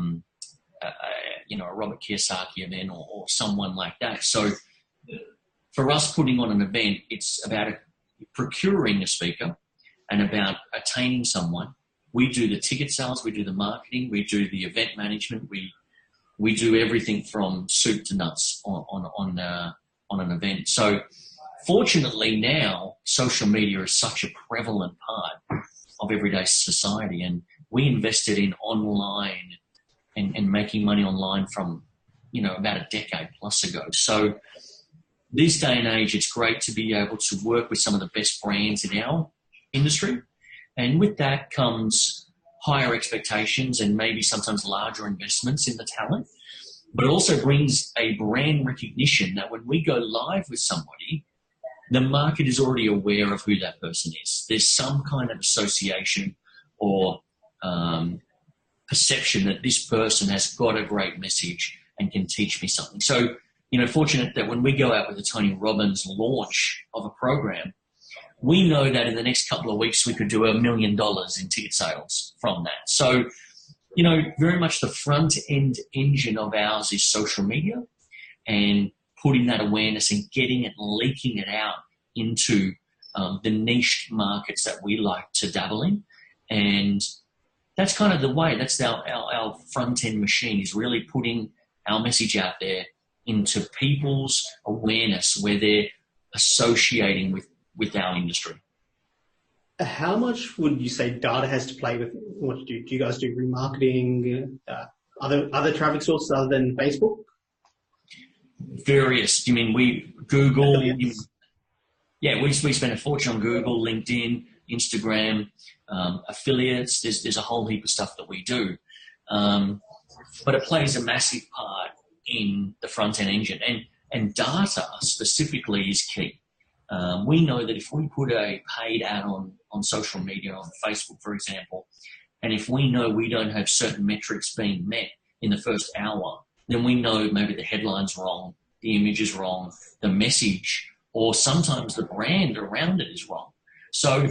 Robert Kiyosaki event or someone like that. So for us putting on an event, it's about procuring a speaker and about attaining someone. We do the ticket sales, we do the marketing, we do the event management, we do everything from soup to nuts on an event. So fortunately now, social media is such a prevalent part of everyday society, and we invested in online and making money online from, about a decade plus ago. So this day and age, it's great to be able to work with some of the best brands in our industry. And with that comes higher expectations and maybe sometimes larger investments in the talent. But it also brings a brand recognition that when we go live with somebody, the market is already aware of who that person is. There's some kind of association or perception that this person has got a great message and can teach me something. So, fortunate that when we go out with the Tony Robbins launch of a program, we know that in the next couple of weeks we could do $1 million in ticket sales from that. So, very much the front end engine of ours is social media and putting that awareness and getting it, leaking it out into the niche markets that we like to dabble in. And that's kind of the way, that's our front end machine, is really putting our message out there into people's awareness where they're associating with our industry. How much would you say data has to play with what you do? Do you guys do remarketing, other traffic sources other than Facebook? Various. You mean Google? We spend a fortune on Google, LinkedIn, Instagram, affiliates. There's a whole heap of stuff that we do. But it plays a massive part in the front-end engine. And data specifically is key. We know that if we put a paid ad on social media, on Facebook, for example, and if we know we don't have certain metrics being met in the first hour, then we know maybe the headline's wrong, the image is wrong, the message, or sometimes the brand around it is wrong. So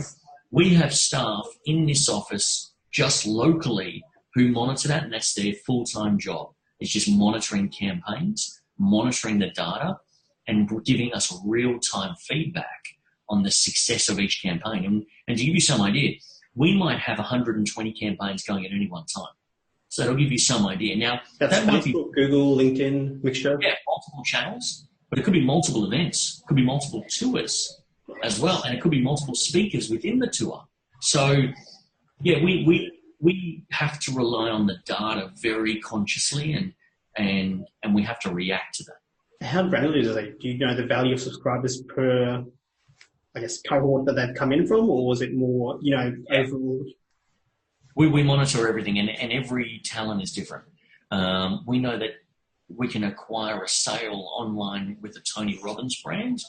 we have staff in this office just locally who monitor that, and that's their full-time job. It's just monitoring campaigns, monitoring the data, and giving us real-time feedback on the success of each campaign. And to give you some idea, we might have 120 campaigns going at any one time. So it'll give you some idea. Now, that's that Facebook, might be, Google, LinkedIn, mixture? Yeah, multiple channels, but it could be multiple events, it could be multiple tours as well, and it could be multiple speakers within the tour. So, yeah, we have to rely on the data very consciously, and we have to react to that. How granular is it? Do you know the value of subscribers per, cohort that they've come in from, or is it more, overall? We monitor everything, and every talent is different. We know that we can acquire a sale online with the Tony Robbins brand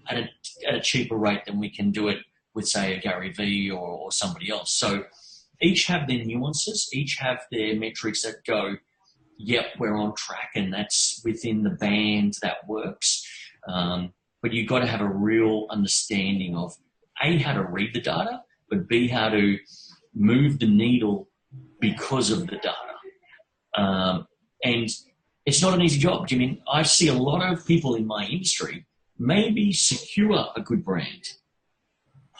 at a cheaper rate than we can do it with, say, a Gary Vee or somebody else. So each have their nuances, each have their metrics that go, yep, we're on track, and that's within the band that works. But you've got to have a real understanding of, A, how to read the data, but B, how to move the needle because of the data. And it's not an easy job. I mean, I see a lot of people in my industry maybe secure a good brand,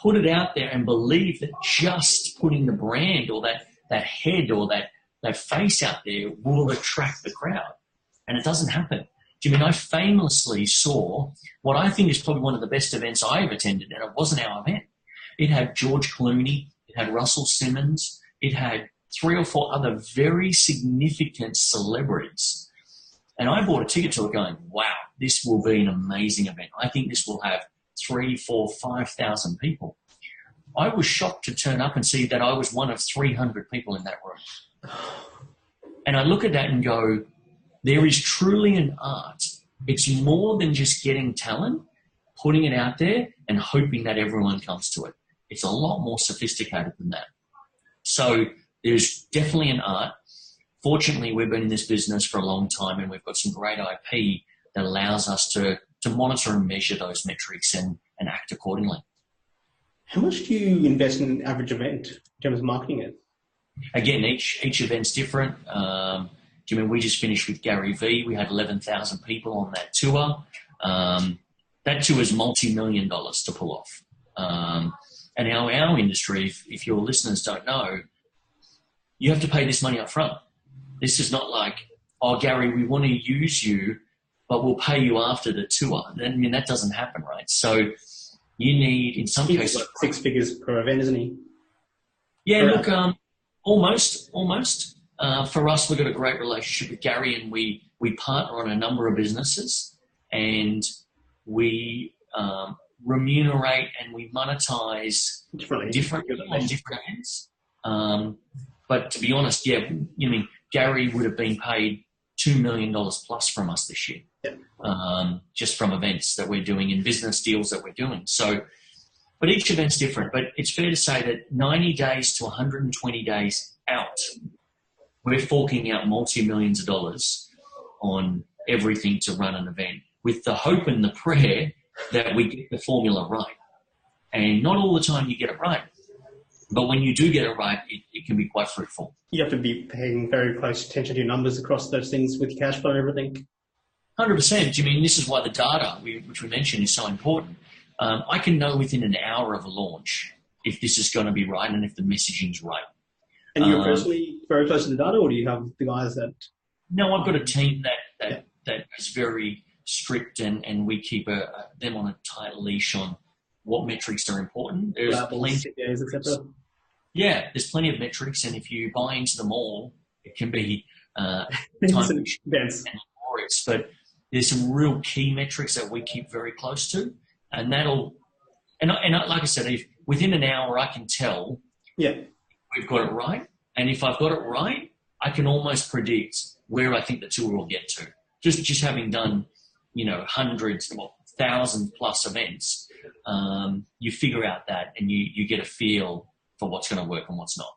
put it out there and believe that just putting the brand or that head or that face out there will attract the crowd. And it doesn't happen. Do you mean I famously saw what I think is probably one of the best events I ever attended, and it wasn't our event. It had George Clooney, it had Russell Simmons, it had 3 or 4 other very significant celebrities. And I bought a ticket to it going, wow, this will be an amazing event. I think this will have 3, 4, 5,000 people. I was shocked to turn up and see that I was one of 300 people in that room. And I look at that and go, there is truly an art. It's more than just getting talent, putting it out there and hoping that everyone comes to it. It's a lot more sophisticated than that. So there's definitely an art. Fortunately, we've been in this business for a long time and we've got some great IP that allows us to monitor and measure those metrics and act accordingly. How much do you invest in an average event in terms of marketing it? Again, each event's different. We just finished with Gary V. We had 11,000 people on that tour. That tour is multi-million dollars to pull off. And our industry, if your listeners don't know, you have to pay this money up front. This is not like, oh, Gary, we want to use you, but we'll pay you after the tour. I mean, that doesn't happen, right? So you need, in some cases... Like 6 figures per event, isn't he? Yeah, look, almost. For us, we've got a great relationship with Gary and we partner on a number of businesses and we remunerate and we monetize different events. But to be honest, Gary would have been paid $2 million plus from us this year, just from events that we're doing and business deals that we're doing. So, but each event's different. But it's fair to say that 90 days to 120 days out, we're forking out multi-millions of dollars on everything to run an event with the hope and the prayer that we get the formula right. And not all the time you get it right. But when you do get it right, it can be quite fruitful. You have to be paying very close attention to your numbers across those things with your cash flow and everything. 100%. I mean, this is why the data, which we mentioned, is so important. I can know within an hour of a launch if this is going to be right and if the messaging's right. And you're personally very close to the data, or do you have the guys that... No, I've got a team that is very strict and we keep them on a tight leash on what metrics are important. There's plenty of metrics, and if you buy into them all, it can be time and glorious. But there's some real key metrics that we keep very close to, and like I said, if within an hour I can tell we've got it right, and if I've got it right, I can almost predict where I think the tour will get to. Just having done, hundreds, thousands plus events, you figure out that and you get a feel for what's going to work and what's not.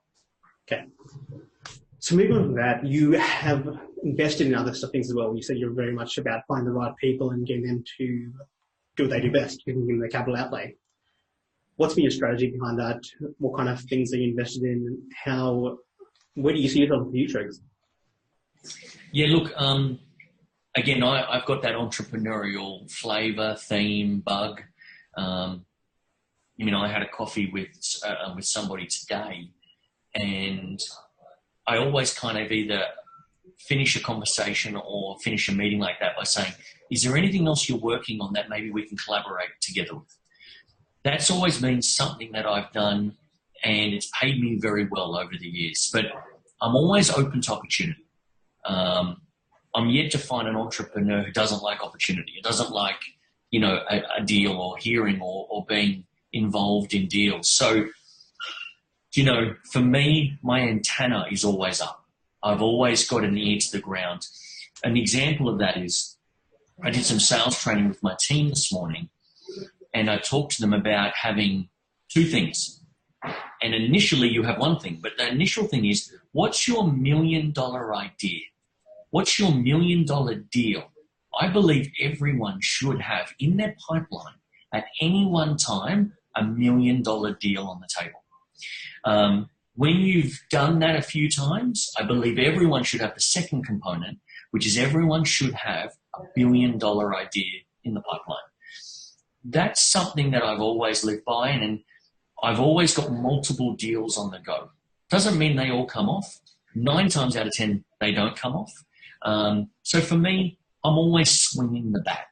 Okay. So moving on from that, you have invested in other things as well. You said you're very much about finding the right people and getting them to do what they do best, giving them the capital outlay. What's been your strategy behind that? What kind of things are you invested in? Where do you see yourself in the future? Yeah, look, again, I've got that entrepreneurial flavor, theme, bug. I had a coffee with somebody today, and I always kind of either finish a conversation or finish a meeting like that by saying, is there anything else you're working on that maybe we can collaborate together with? That's always been something that I've done, and it's paid me very well over the years. But I'm always open to opportunity. I'm yet to find an entrepreneur who doesn't like opportunity. It doesn't like, a deal or hearing or being involved in deals. So, for me, my antenna is always up. I've always got an ear to the ground. An example of that is I did some sales training with my team this morning, and I talked to them about having two things. And initially you have one thing, but the initial thing is, what's your $1 million idea? What's your $1 million deal? I believe everyone should have in their pipeline at any one time $1 million deal on the table. When you've done that a few times, I believe everyone should have the second component, which is everyone should have $1 billion idea in the pipeline. That's something that I've always lived by, and I've always got multiple deals on the go. Doesn't mean they all come off. 9 times out of 10, they don't come off. So for me, I'm always swinging the bat.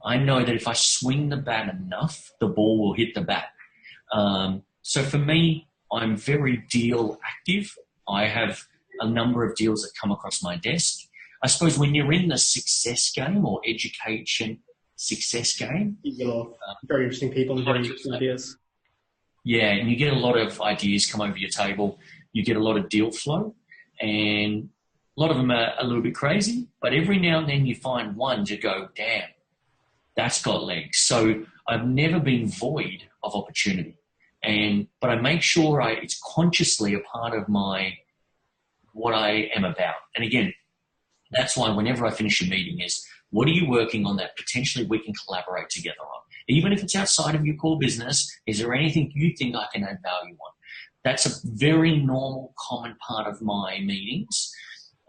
I know that if I swing the bat enough, the ball will hit the bat. So for me, I'm very deal active. I have a number of deals that come across my desk. I suppose when you're in the success game or education success game, you get a lot of very interesting people and very interesting ideas. Yeah, and you get a lot of ideas come over your table. You get a lot of deal flow. and a lot of them are a little bit crazy, but every now and then you find one to go, damn, that's got legs. So I've never been void of opportunity, but I make sure it's consciously a part of what I am about. And again, that's why whenever I finish a meeting is, what are you working on that potentially we can collaborate together on? Even if it's outside of your core business, is there anything you think I can add value on? That's a very normal, common part of my meetings,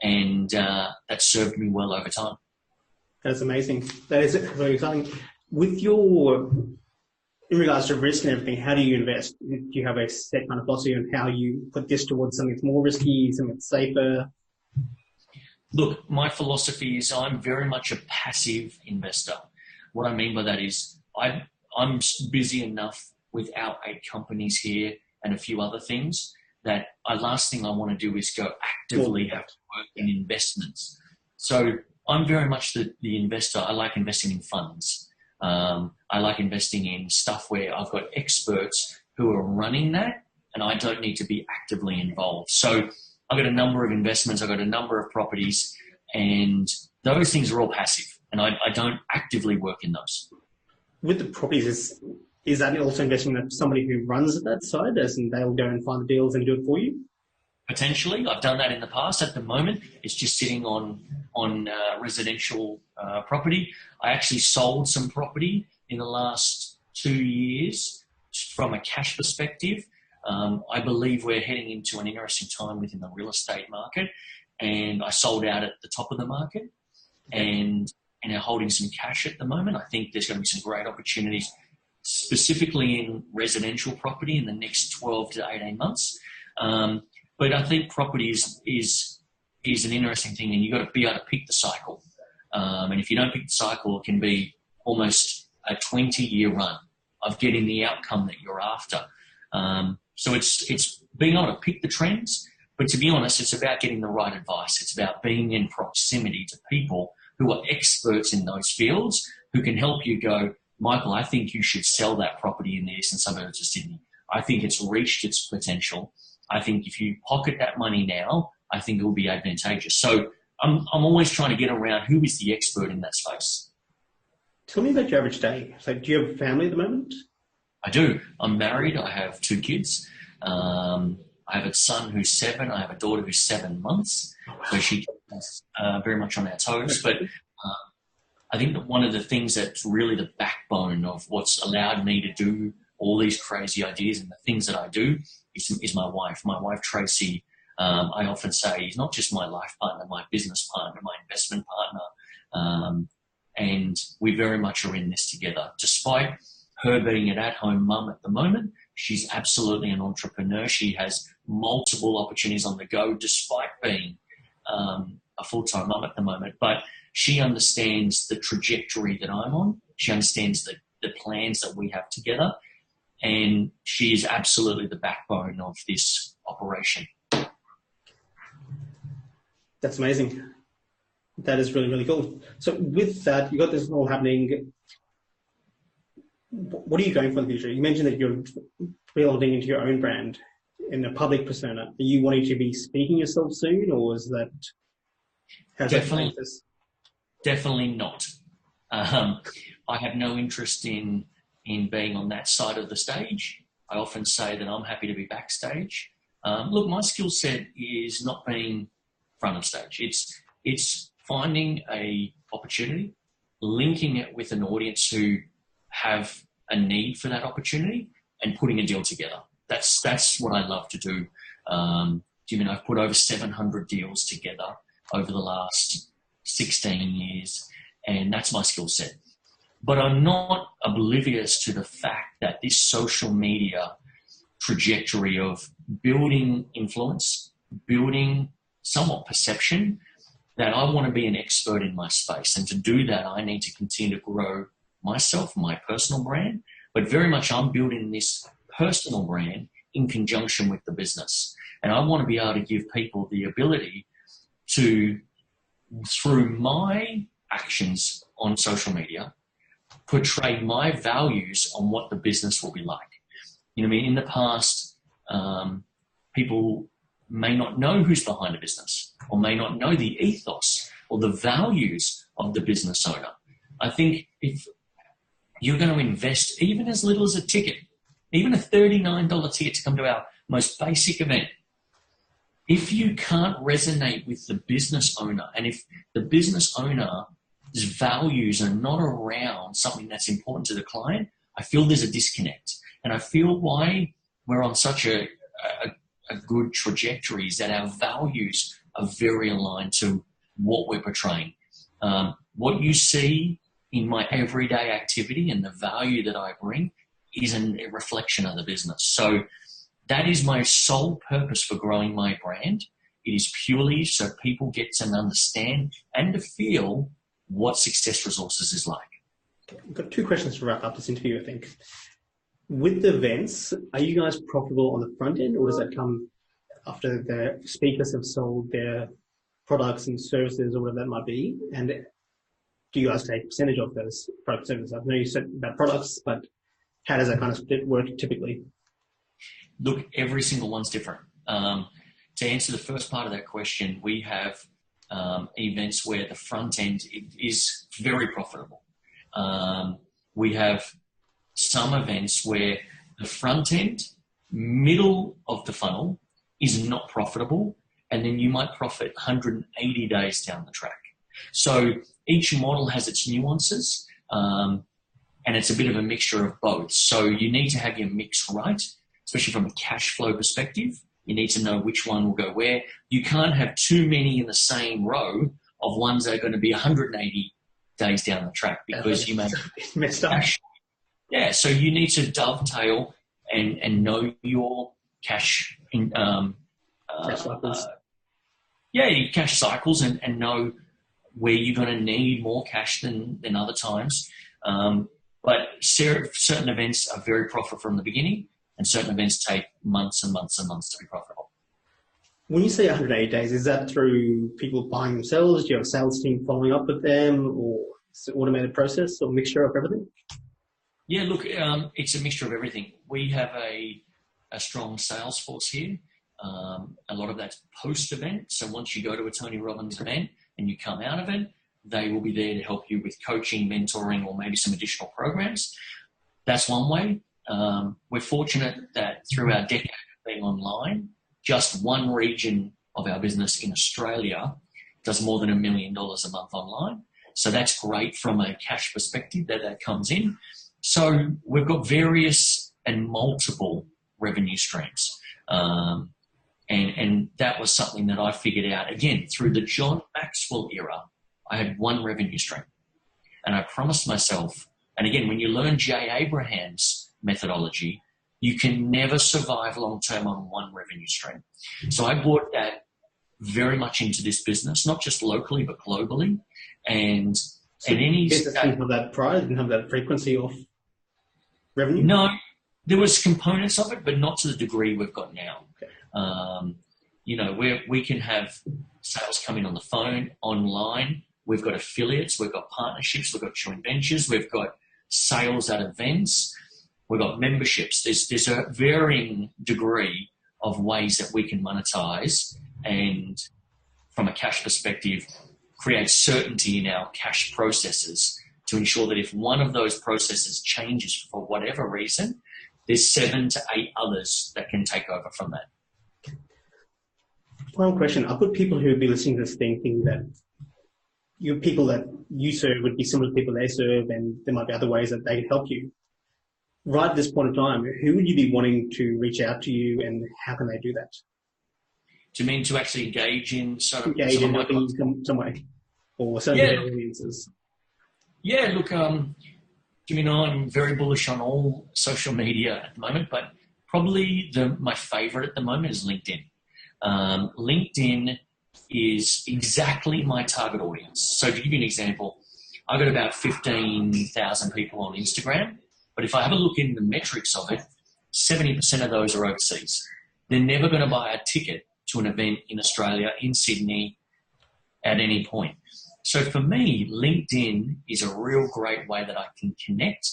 and that served me well over time. That's amazing. That is very exciting. In regards to risk and everything, how do you invest? Do you have a set kind of philosophy on how you put this towards something that's more risky, something that's safer? Look, my philosophy is I'm very much a passive investor. What I mean by that is I'm busy enough with our 8 companies here and a few other things that last thing I want to do is go actively have to work in investments. So I'm very much the investor. I like investing in funds. I like investing in stuff where I've got experts who are running that and I don't need to be actively involved. So I've got a number of investments, I've got a number of properties, and those things are all passive, and I don't actively work in those. With the properties, is that also investing in somebody who runs that side, as in they'll go and find the deals and do it for you? Potentially. I've done that in the past. At the moment, it's just sitting on residential property. I actually sold some property in the last 2 years from a cash perspective. I believe we're heading into an interesting time within the real estate market, and I sold out at the top of the market and are holding some cash at the moment. I think there's going to be some great opportunities, specifically in residential property in the next 12 to 18 months. But I think property is an interesting thing, and you've got to be able to pick the cycle. And if you don't pick the cycle, it can be almost a 20-year run of getting the outcome that you're after. So it's being able to pick the trends, but to be honest, it's about getting the right advice. It's about being in proximity to people who are experts in those fields who can help you go, Michael, I think you should sell that property in the eastern suburbs of Sydney. I think it's reached its potential. I think if you pocket that money now, I think it will be advantageous. So I'm always trying to get around who is the expert in that space. Tell me about your average day. So do you have a family at the moment? I do. I'm married. I have 2 kids. I have a son who's 7. I have a daughter who's 7 months. So she keeps very much on our toes. But I think that one of the things that's really the backbone of what's allowed me to do all these crazy ideas and the things that I do is my wife. My wife, Tracy, I often say is not just my life partner, my business partner, my investment partner. And we very much are in this together. Despite her being an at-home mum at the moment, she's absolutely an entrepreneur. She has multiple opportunities on the go despite being a full-time mum at the moment. But she understands the trajectory that I'm on. She understands the plans that we have together. And she is absolutely the backbone of this operation. That's amazing. That is really, really cool. So with that, you got this all happening. What are you going for in the future? You mentioned that you're building into your own brand in a public persona. Are you wanting to be speaking yourself soon, or is that... Definitely not. I have no interest in being on that side of the stage. I often say that I'm happy to be backstage. Look, my skill set is not being front of stage. It's finding a opportunity, linking it with an audience who have a need for that opportunity, and putting a deal together. That's what I love to do. I've put over 700 deals together over the last 16 years, and that's my skill set. But I'm not oblivious to the fact that this social media trajectory of building influence, building somewhat perception, that I want to be an expert in my space. And to do that, I need to continue to grow myself, my personal brand, but very much I'm building this personal brand in conjunction with the business. And I want to be able to give people the ability to, through my actions on social media, portray my values on what the business will be like. In the past, people may not know who's behind a business or may not know the ethos or the values of the business owner. I think if you're going to invest even as little as a ticket, even a $39 ticket to come to our most basic event, if you can't resonate with the business owner, and if the business owner's values are not around something that's important to the client, I feel there's a disconnect. And I feel why we're on such a good trajectory is that our values are very aligned to what we're portraying. What you see in my everyday activity and the value that I bring is a reflection of the business. So that is my sole purpose for growing my brand. It is purely so people get to understand and to feel what Success Resources is like. I've got two questions to wrap up this interview, I think. With the events, are you guys profitable on the front end, or does that come after the speakers have sold their products and services or whatever that might be? And do you guys take a percentage of those product services? I know you said about products, but how does that kind of split work typically? Look, every single one's different. To answer the first part of that question, we have events where the front end is very profitable. We have some events where the front end, middle of the funnel, is not profitable, and then you might profit 180 days down the track. So each model has its nuances, and it's a bit of a mixture of both. So you need to have your mix right, especially from a cash flow perspective. You need to know which one will go where. You can't have too many in the same row of ones that are going to be 180 days down the track because you may messed up. Yeah, so you need to dovetail and know your cash Cash cycles. Your cash cycles and know where you're going to need more cash than other times. But certain events are very profitable from the beginning, and certain events take months and months and months to be profitable. When you say 180 days, is that through people buying themselves? Do you have a sales team following up with them, or is it an automated process or mixture of everything? Yeah, look, it's a mixture of everything. We have a strong sales force here. A lot of that's post-event. So once you go to a Tony Robbins event and you come out of it, they will be there to help you with coaching, mentoring, or maybe some additional programs. That's one way. We're fortunate that through our decade of being online, just one region of our business in Australia does more than $1 million a month online. So that's great from a cash perspective that comes in. So we've got various and multiple revenue streams. And that was something that I figured out, again, through the John Maxwell era. I had one revenue stream. And I promised myself, and again, when you learn Jay Abraham's methodology, you can never survive long-term on one revenue stream. So I brought that very much into this business, not just locally, but globally. And any business didn't have that prior, didn't have that frequency of revenue? No, there was components of it, but not to the degree we've got now. Okay. Where we can have sales come in on the phone, online. We've got affiliates, we've got partnerships, we've got joint ventures, we've got sales at events, we've got memberships. There's a varying degree of ways that we can monetize and, from a cash perspective, create certainty in our cash processes to ensure that if one of those processes changes for whatever reason, there's 7 to 8 others that can take over from that. Final question. I've got people who would be listening to this thing thinking that people that you serve would be similar to people they serve, and there might be other ways that they can help you. Right at this point in time, who would you be wanting to reach out to you, and how can they do that? Do you mean to actually engage in helping in some way, or certain audiences? Yeah, look, Jimmy and I'm very bullish on all social media at the moment, but probably my favorite at the moment is LinkedIn. LinkedIn is exactly my target audience. So to give you an example, I've got about 15,000 people on Instagram, but if I have a look in the metrics of it, 70% of those are overseas. They're never going to buy a ticket to an event in Australia, in Sydney, at any point. So for me, LinkedIn is a real great way that I can connect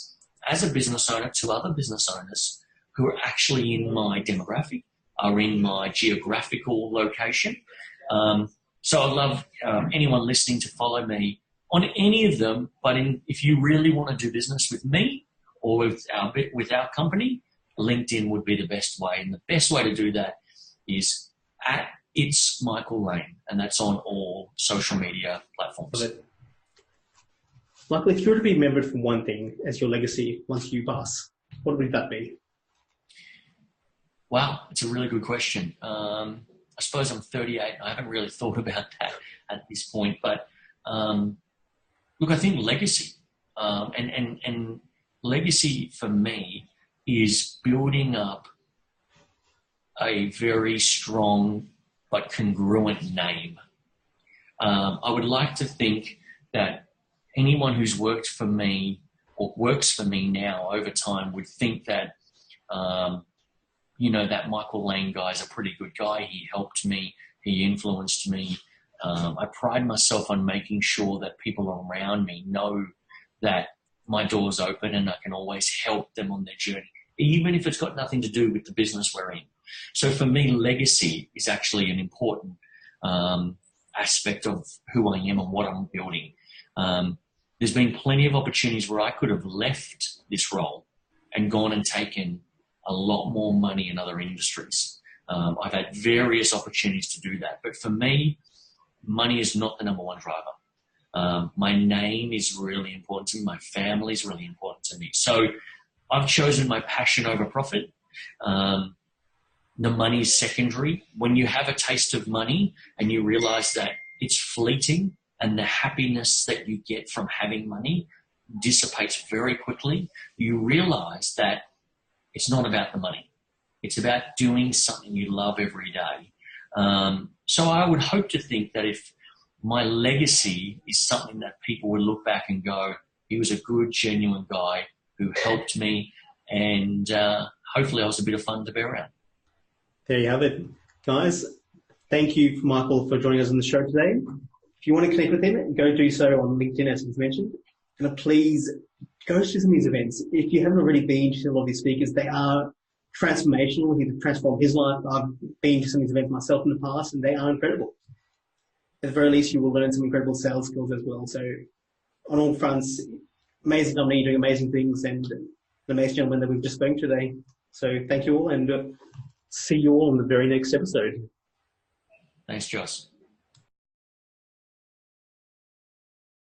as a business owner to other business owners who are actually in my demographic, are in my geographical location. So I'd love anyone listening to follow me on any of them. But if you really want to do business with me or with our company, LinkedIn would be the best way. And the best way to do that is at It's Michael Lane, and that's on all social media platforms. Michael, if you were to be remembered for one thing as your legacy once you pass, what would that be? Wow, it's a really good question. I suppose I'm 38 and I haven't really thought about that at this point. But look, I think legacy and legacy for me is building up a very strong but congruent name. I would like to think that anyone who's worked for me or works for me now over time would think that, that Michael Lane guy is a pretty good guy. He helped me. He influenced me. I pride myself on making sure that people around me know that my door's open and I can always help them on their journey, even if it's got nothing to do with the business we're in. So for me, legacy is actually an important aspect of who I am and what I'm building. There's been plenty of opportunities where I could have left this role and gone and taken a lot more money in other industries. I've had various opportunities to do that. But for me, money is not the number one driver. My name is really important to me. My family is really important to me. So I've chosen my passion over profit. The money is secondary. When you have a taste of money and you realize that it's fleeting and the happiness that you get from having money dissipates very quickly, you realize that it's not about the money. It's about doing something you love every day. So I would hope to think that if my legacy is something that people would look back and go, he was a good, genuine guy who helped me, and hopefully I was a bit of fun to be around. There you have it, guys. Thank you, Michael, for joining us on the show today. If you want to connect with him, go do so on LinkedIn, as he's mentioned. And please go to some of these events. If you haven't already been to a lot of these speakers, they are transformational. He's transformed his life. I've been to some of these events myself in the past, and they are incredible. At the very least, you will learn some incredible sales skills as well. So on all fronts, amazing company doing amazing things, and an amazing gentleman that we've just spoken to today. So thank you all, and see you all in the very next episode. Thanks, Joss.